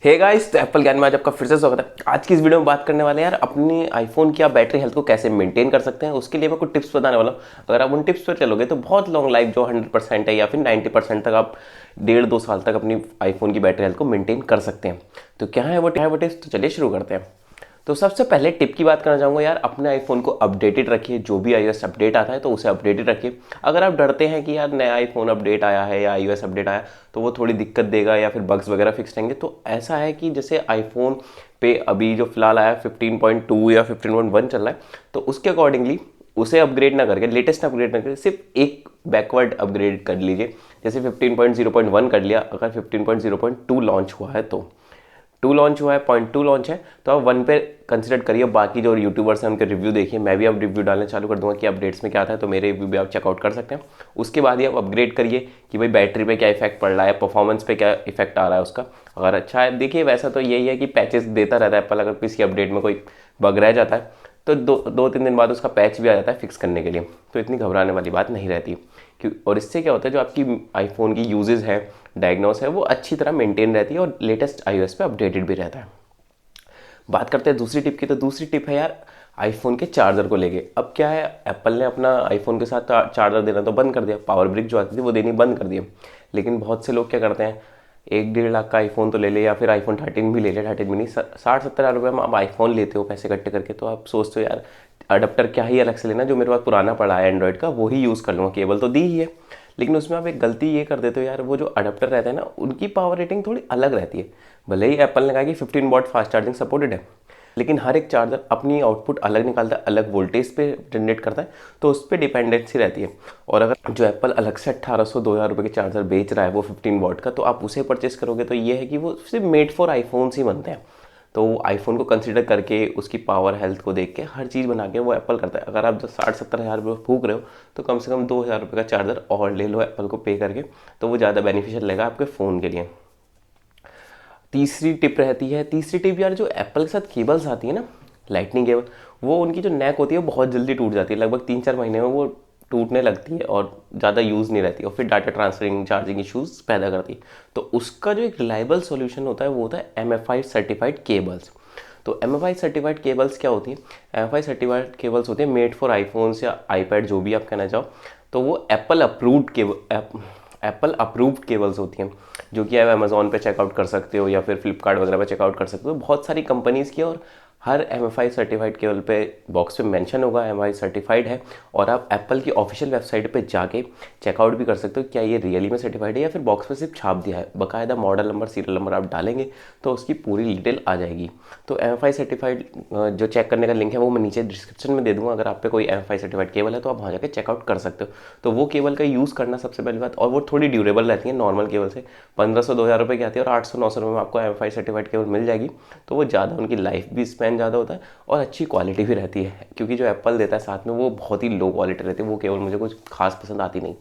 Hey guys, तो Apple ज्ञान में आज आपका फिर से स्वागत है। आज की इस वीडियो में बात करने वाले हैं यार अपने आईफोन की आप बैटरी हेल्थ को कैसे मेंटेन कर सकते हैं। उसके लिए मैं कुछ टिप्स बताने वाला हूँ। अगर आप उन टिप्स पर चलोगे तो बहुत लॉन्ग लाइफ जो 100% है या फिर 90% तक आप 1.5-2 साल तक अपनी आईफोन की बैटरी हेल्थ को मेंटेन कर सकते हैं। तो क्या है वो टिप्स, तो चलिए शुरू करते हैं। तो सबसे पहले टिप की बात करना चाहूँगा यार, अपने आईफोन को अपडेटेड रखिए। जो भी iOS अपडेट आता है तो उसे अपडेटेड रखिए। अगर आप डरते हैं कि यार नया आईफोन अपडेट आया है या iOS अपडेट आया तो वो थोड़ी दिक्कत देगा या फिर बग्स वगैरह फिक्स रहेंगे, तो ऐसा है कि जैसे आईफोन पे अभी जो फिलहाल आया 15.2 या 15.1 चल रहा है, तो उसके अकॉर्डिंगली उसे अपग्रेड ना करके, लेटेस्ट अपग्रेड ना करके, सिर्फ एक बैकवर्ड अपग्रेड कर लीजिए। जैसे 15.0.1 कर लिया, अगर 15.0.2 लॉन्च हुआ है तो 2 लॉन्च हुआ है, 0.2 लॉन्च है तो आप 1 पे कंसिडर करिए। बाकी जो यूट्यूबर्स हैं उनके रिव्यू देखिए। मैं भी अब रिव्यू डालने चालू कर दूंगा कि अपडेट्स में क्या आता है, तो मेरे रिव्यू भी आप चेकआउट कर सकते हैं। उसके बाद ही आप अपग्रेड करिए कि भाई बैटरी पे क्या इफेक्ट पड़ रहा है, परफॉर्मेंस पे क्या इफेक्ट आ रहा है उसका। अगर अच्छा है, देखिए वैसा तो यही है कि पैचेस देता रहता है एप्पल। अगर किसी अपडेट में कोई बग रह जाता है तो 2-3 दिन बाद उसका पैच भी आ जाता है फिक्स करने के लिए, तो इतनी घबराने वाली बात नहीं रहती। क्यों, और इससे क्या होता है, जो आपकी आईफोन की यूजेज है, डायग्नोस है, वो अच्छी तरह मेंटेन रहती है और लेटेस्ट iOS पे अपडेटेड भी रहता है। बात करते हैं दूसरी टिप की, तो दूसरी टिप है यार आईफोन के चार्जर को लेके। अब क्या है, एप्पल ने अपना आईफोन के साथ चार्जर देना तो बंद कर दिया, पावर ब्रिक जो आती थी वो देनी बंद कर दिया। लेकिन बहुत से लोग क्या करते हैं, 1-1.5 लाख का आईफोन तो ले ले, या फिर आईफोन 13 भी ले ले, 13 मिनी, 60-70 हज़ार रुपये में आप आईफोन लेते हो पैसे इकट्ठे करके, तो आप सोचते हो यार अडेप्टर क्या ही अलग से लेना, जो मेरे पास पुराना पड़ा है एंड्रॉइड का वही यूज़ कर लूँगा, केबल तो दी ही है। लेकिन उसमें आप एक गलती ये कर देते हो यार, वो जो अडेप्टर रहता है ना उनकी पावर रेटिंग थोड़ी अलग रहती है। भले ही एप्पल ने कहा कि 15 वॉट फास्ट चार्जिंग सपोर्टेड है, लेकिन हर एक चार्जर अपनी आउटपुट अलग निकालता है, अलग वोल्टेज पे जनरेट करता है, तो उस पर डिपेंडेंसी रहती है। और अगर जो एप्पल अलग से 1800-2000 रुपये के चार्जर बेच रहा है वो 15 वॉट का, तो आप उसे परचेस करोगे तो ये है कि वो सिर्फ मेड फॉर आईफोन्स ही बनते हैं। तो आईफोन को कंसिडर करके, उसकी पावर हेल्थ को देख के हर चीज़ बना के वो एप्पल करता है। अगर आप 60-70 हज़ार रुपये फूक रहे हो तो कम से कम 2000 रुपये का चार्जर और ले लो एप्पल को पे करके, तो वो ज़्यादा बेनिफिशियल रहेगा आपके फ़ोन के लिए। तीसरी टिप यार, जो एप्पल के साथ केबल्स आती है ना, लाइटनिंग केबल, वो उनकी जो नेक होती है वो बहुत जल्दी टूट जाती है। लगभग 3-4 महीने में वो टूटने लगती है और ज़्यादा यूज़ नहीं रहती, और फिर डाटा ट्रांसफरिंग, चार्जिंग इश्यूज पैदा करती है। तो उसका जो एक रिलायबल सोल्यूशन होता है वो होता है MFI सर्टिफाइड केबल्स। तो MFI सर्टिफाइड केबल्स क्या होती है? MFI सर्टिफाइड केबल्स होती है मेड फॉर आईफोन्स या आईपैड, जो भी आप कहना चाहो। तो वो एप्पल अप्रूव्ड केबल्स होती हैं, जो कि आप अमेजोन पे चेकआउट कर सकते हो या फिर फ्लिपकार्ट वगैरह पे चेकआउट कर सकते हो। बहुत सारी कंपनीज़ की, और हर MFI सर्टिफाइड केबल पे बॉक्स पे मेंशन होगा MFI सर्टिफाइड है। और आप एप्पल की ऑफिशियल वेबसाइट पे जाके चेकआउट भी कर सकते हो क्या ये रियली में सर्टिफाइड है या फिर बॉक्स पे सिर्फ छाप दिया है। बाकायदा मॉडल नंबर, सीरियल नंबर आप डालेंगे तो उसकी पूरी डिटेल आ जाएगी। तो MFI सर्टिफाइड जो चेक करने का लिंक है वो मैं नीचे डिस्क्रिप्शन में दे दूँगा। अगर आप पे कोई MFI सर्टिफाइड केबल है तो आप वहाँ जाकर चेकआउट कर सकते हो। तो वो केबल का यूज़ करना सबसे पहली बात, और वो थोड़ी ड्यूरेबल रहती है नॉर्मल केबल से। 1500-2000 रुपये की आती है और 800-900 रुपये में आपको MFI सर्टिफाइड केबल मिल जाएगी। तो वो ज़्यादा, उनकी लाइफ भी स्पैन ज़्यादा होता है और अच्छी क्वालिटी भी रहती है, क्योंकि जो एप्पल देता है साथ में वो बहुत ही लो क्वालिटी रहती है। वो केबल मुझे कुछ खास पसंद आती नहीं।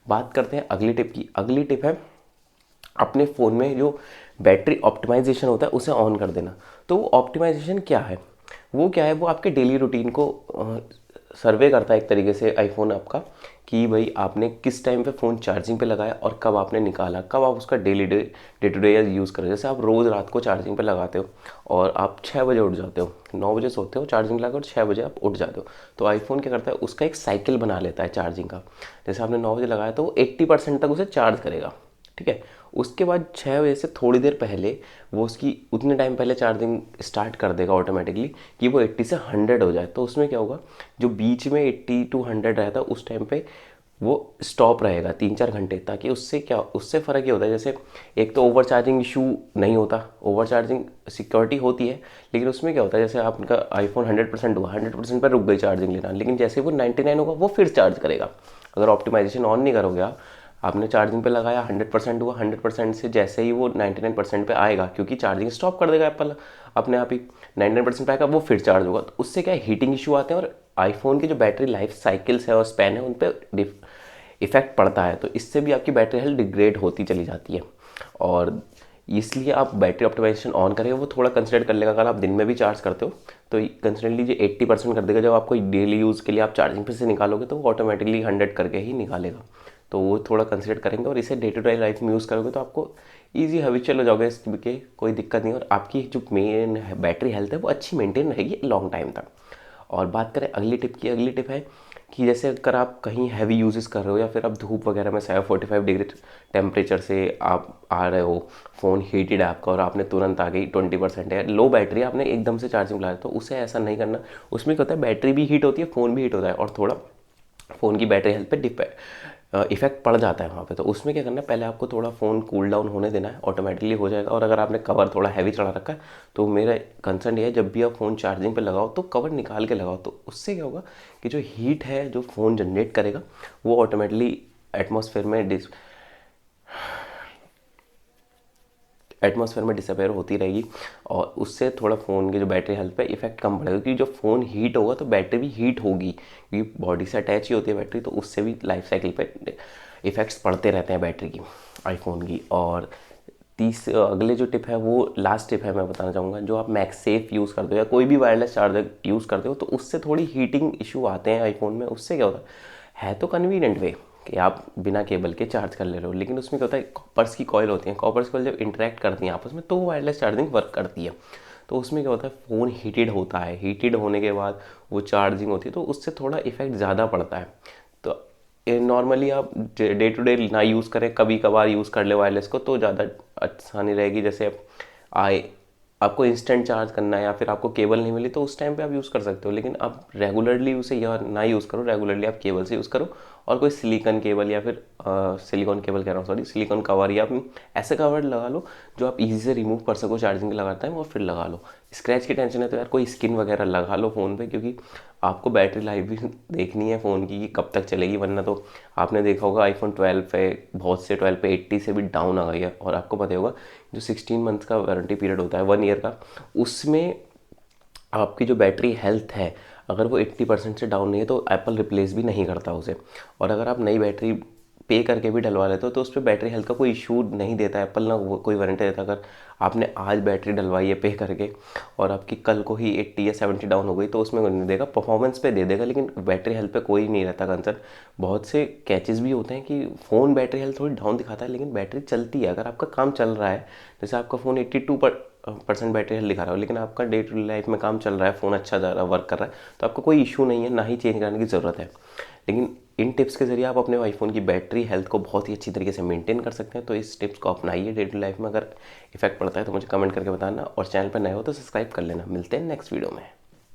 बात करते हैं अगली टिप की। अगली टिप है अपने फ़ोन में जो बैटरी ऑप्टिमाइजेशन होता है उसे ऑन कर देना। तो वो ऑप्टिमाइजेशन क्या है? वो आपके डेली रूटीन को सर्वे करता है एक तरीके से आईफोन आपका, कि भाई आपने किस टाइम पे फ़ोन चार्जिंग पे लगाया और कब आपने निकाला, कब आप उसका डे टू डे यूज़ करें। जैसे आप रोज़ रात को चार्जिंग पे लगाते हो और आप 6 बजे उठ जाते हो, 9 बजे सोते हो, चार्जिंग लगा और 6 बजे आप उठ जाते हो, तो आईफोन क्या करता है, उसका एक साइकिल बना लेता है चार्जिंग का। जैसे आपने 9 बजे लगाया तो वो 80% तक उसे चार्ज करेगा, ठीक है। उसके बाद 6 बजे से थोड़ी देर पहले वो उसकी उतने टाइम पहले चार्जिंग स्टार्ट कर देगा ऑटोमेटिकली, कि वो 80 से 100 हो जाए। तो उसमें क्या होगा, जो बीच में 80 to 100 रहता है उस टाइम पे वो स्टॉप रहेगा 3-4 घंटे, ताकि उससे फ़र्क ये होता है, जैसे एक तो ओवर चार्जिंग इशू नहीं होता, ओवर चार्जिंग सिक्योरिटी होती है, लेकिन उसमें क्या होता है, जैसे आपका आईफोन 100% हुआ, 100% पर रुक गई चार्जिंग लेना, लेकिन जैसे वो 99 होगा वो फिर चार्ज करेगा। अगर ऑप्टिमाइजेशन ऑन नहीं करोगे आप, आपने चार्जिंग पे लगाया, 100% हुआ, 100% से जैसे ही वो 99% पे आएगा, क्योंकि चार्जिंग स्टॉप कर देगा एप्पल अपने आप ही, 99% पे आएगा वो फिर चार्ज होगा। तो उससे क्या है, हीटिंग इशू आते हैं और आईफोन की जो बैटरी लाइफ साइकिल्स है और स्पैन है उन पर इफेक्ट पड़ता है। तो इससे भी आपकी बैटरी हेल्थ डिग्रेड होती चली जाती है, और इसलिए आप बैटरी ऑप्टिमाइजेशन ऑन करें, वो थोड़ा कंसिडर कर लेगा। अगर आप दिन में भी चार्ज करते हो तो कंसिडर लीजिए 80% कर देगा। जब आपको डेली यूज़ के लिए आप चार्जिंग पे से निकालोगे तो वो ऑटोमेटिकली 100 करके ही निकालेगा। तो वो थोड़ा कंसिडर करेंगे, और इसे डे टू डे लाइफ में यूज़ करोगे तो आपको ईजी हैबिचुअल हो जाओगे इसके, कोई दिक्कत नहीं, और आपकी जो मेन बैटरी हेल्थ है वो अच्छी मेंटेन रहेगी लॉन्ग टाइम तक। और बात करें अगली टिप की, अगली टिप है कि जैसे अगर आप कहीं हैवी यूजेस कर रहे हो या फिर आप धूप वगैरह में 45 डिग्री टेम्परेचर से आप आ रहे हो, फ़ोन हीटेड है आपका और आपने तुरंत आ गई 20% है, लो बैटरी, आपने एकदम से चार्जिंग लगाया, तो उसे ऐसा नहीं करना। उसमें क्या होता है, बैटरी भी हीट होती है, फ़ोन भी हीट होता है और थोड़ा फ़ोन की बैटरी हेल्थ पे इफेक्ट पड़ जाता है वहाँ पे। तो उसमें क्या करना है, पहले आपको थोड़ा फ़ोन कूल डाउन होने देना है, ऑटोमेटिकली हो जाएगा। और अगर आपने कवर थोड़ा हैवी चढ़ा रखा है तो मेरा कंसर्न ये है, जब भी आप फ़ोन चार्जिंग पे लगाओ तो कवर निकाल के लगाओ। तो उससे क्या होगा कि जो हीट है जो फ़ोन जनरेट करेगा वो ऑटोमेटिकली एटमॉस्फेयर में डिसअपेयर होती रहेगी, और उससे थोड़ा फ़ोन की जो बैटरी हेल्थ पे इफेक्ट कम पड़ेगा। क्योंकि जब फ़ोन हीट होगा तो बैटरी भी हीट होगी, क्योंकि बॉडी से अटैच ही होती है बैटरी, तो उससे भी लाइफ साइकिल पे इफ़ेक्ट्स पड़ते रहते हैं बैटरी की, आईफोन की। और अगले जो टिप है वो लास्ट टिप है, मैं बताना चाहूँगा, जो आप मैगसेफ यूज़ करते हो या कोई भी वायरलेस चार्जर यूज़ करते हो तो उससे थोड़ी हीटिंग इशू आते हैं आईफोन में। उससे क्या होता है तो कन्वीनियंट वे कि आप बिना केबल के चार्ज कर ले रहे हो, लेकिन उसमें क्या होता है, कॉपर्स की कॉयल होती हैं, कॉपर्स कॉयल जब इंटरेक्ट करती हैं आपस में तो वायरलेस चार्जिंग वर्क करती है। तो उसमें क्या होता है, फ़ोन हीटेड होता है, हीटेड होने के बाद वो चार्जिंग होती है तो उससे थोड़ा इफेक्ट ज़्यादा पड़ता है। तो नॉर्मली आप डे टू डे ना यूज़ करें, कभी कभार यूज़ कर ले वायरलेस को तो ज़्यादा आसानी रहेगी। जैसे आए आपको इंस्टेंट चार्ज करना है या फिर आपको केबल नहीं मिली तो उस टाइम पे आप यूज़ कर सकते हो, लेकिन आप रेगुलरली उसे या ना यूज़ करो, रेगुलरली आप केबल से यूज़ करो। और कोई सिलिकॉन केबल या फिर सिलिकॉन केबल कह रहा हूँ, सॉरी, सिलिकॉन कवर या ऐसे कवर लगा लो जो आप इजी से रिमूव कर सको चार्जिंग के लगाते हैं, और फिर लगा लो। स्क्रैच की टेंशन है तो यार कोई स्किन वगैरह लगा लो फ़ोन पे, क्योंकि आपको बैटरी लाइफ भी देखनी है फ़ोन की कि कब तक चलेगी। वरना तो आपने देखा होगा आईफोन 12 पे बहुत से 12 पे 80 से भी डाउन आ गई है, और आपको पता होगा जो 16 मंथ का वारंटी पीरियड होता है 1 ईयर का, उसमें आपकी जो बैटरी हेल्थ है अगर वो 80% से डाउन नहीं है तो एप्पल रिप्लेस भी नहीं करता उसे। और अगर आप नई बैटरी पे करके भी डलवा लेते हो तो उस पर बैटरी हेल्थ का कोई इशू नहीं देता एप्पल, ना वो कोई वारंटी देता। अगर आपने आज बैटरी डलवाई है पे करके और आपकी कल को ही 80 या 70 डाउन हो गई तो उसमें नहीं देगा, परफॉर्मेंस पे दे देगा, लेकिन बैटरी हेल्थ पे कोई नहीं रहता कंसर्न। बहुत से कैचेस भी होते हैं कि फ़ोन बैटरी हेल्थ थोड़ी डाउन दिखाता है लेकिन बैटरी चलती है, अगर आपका काम चल रहा है। जैसे आपका फ़ोन 82% बैटरी हेल्थ दिखा रहा हो लेकिन आपका डे टू डे लाइफ में काम चल रहा है, फ़ोन अच्छा जा रहा है, वर्क कर रहा है, तो आपको कोई इशू नहीं है, ना ही चेंज करने की ज़रूरत है। लेकिन इन टिप्स के ज़रिए आप अपने आईफोन की बैटरी हेल्थ को बहुत ही अच्छी तरीके से मेंटेन कर सकते हैं। तो इस टिप्स को अपनाइए डे टू लाइफ में। अगर इफेक्ट पड़ता है तो मुझे कमेंट करके बताना, और चैनल पर नए हो तो सब्सक्राइब कर लेना। मिलते हैं नेक्स्ट वीडियो में।